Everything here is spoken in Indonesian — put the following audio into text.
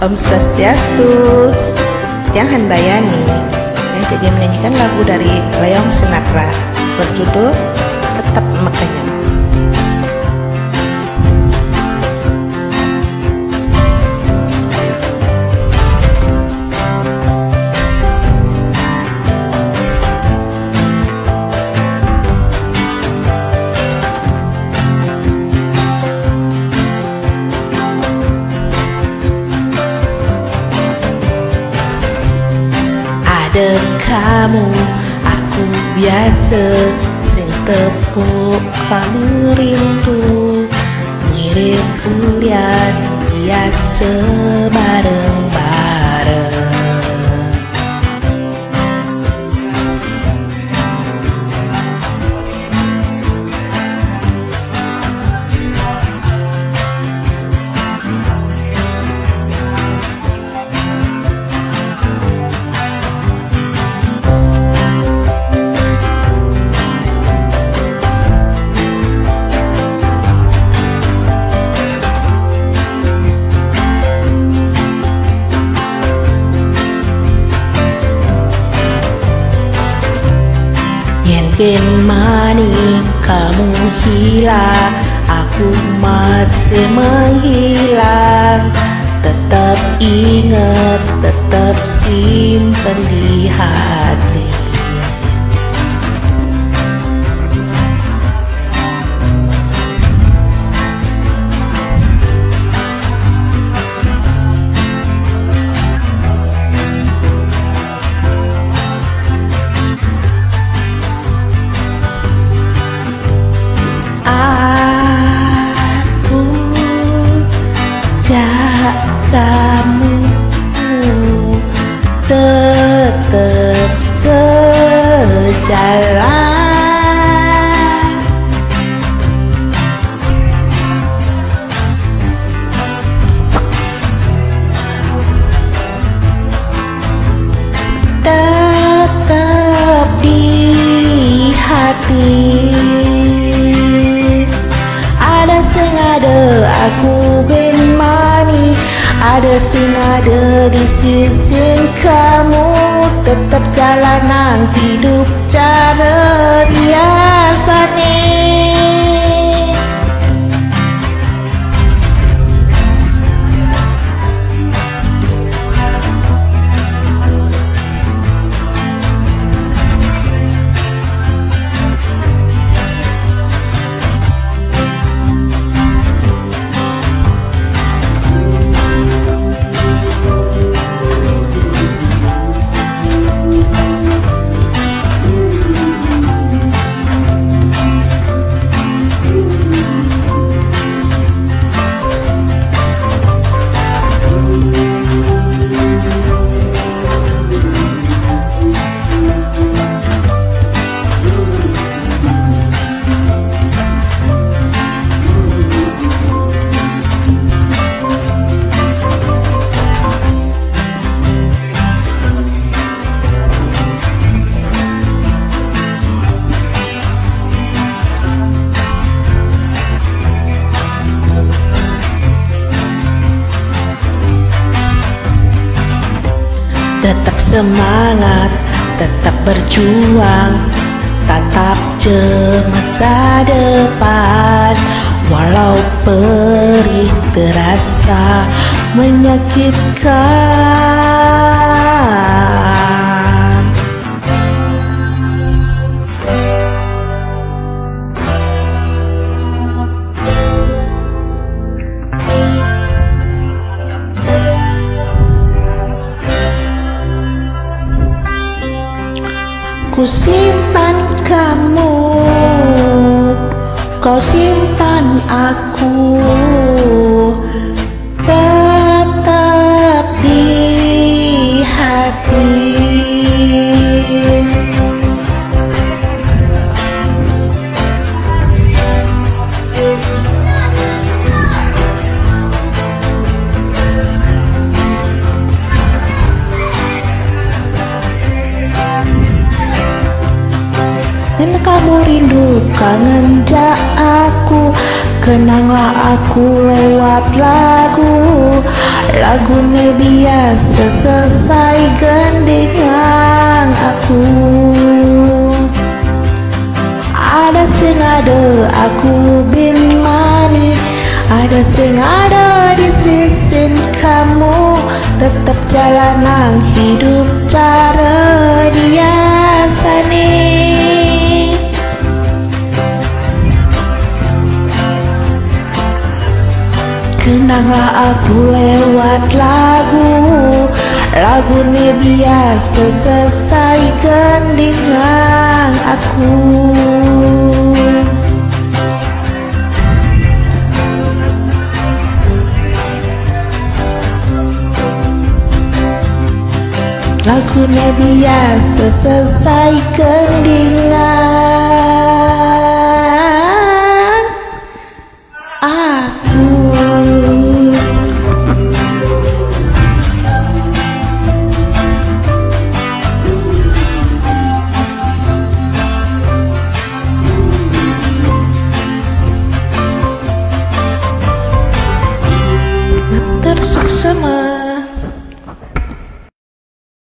Om Swastiastu, Tiang Handayani yang juga menyanyikan lagu dari Leong Sinatra berjudul Tetap Makanya. Ada kamu, aku biasa sing tepuk kamu rindu, mirip ulian biasa bareng-bareng. Yen mani kamu hilang, aku masih menghilang. Tetap ingat, tetap simpen di hati. Kamu tetap sejalan, tetap di hati. Ada sing ada aku ben mani, ada sing ada di sisi kamu. Tetap jalanan hidup cara biasa nih. Tetap semangat, tetap berjuang, tatap masa depan. Walau perih terasa menyakitkan, ku simpan kamu, kau simpan aku, tetap di hati. Dan kamu rindu kangen aku, kenanglah aku lewat lagu. Lagunya biasa selesai gendingan aku. Ada sing ada aku bin mani, ada sing ada di sisi kamu. Tetap jalanan hidup cara biasa nih. Kenanglah aku lewat lagu ini biasa selesai gendingan aku. Lagu ini biasa selesai gendingan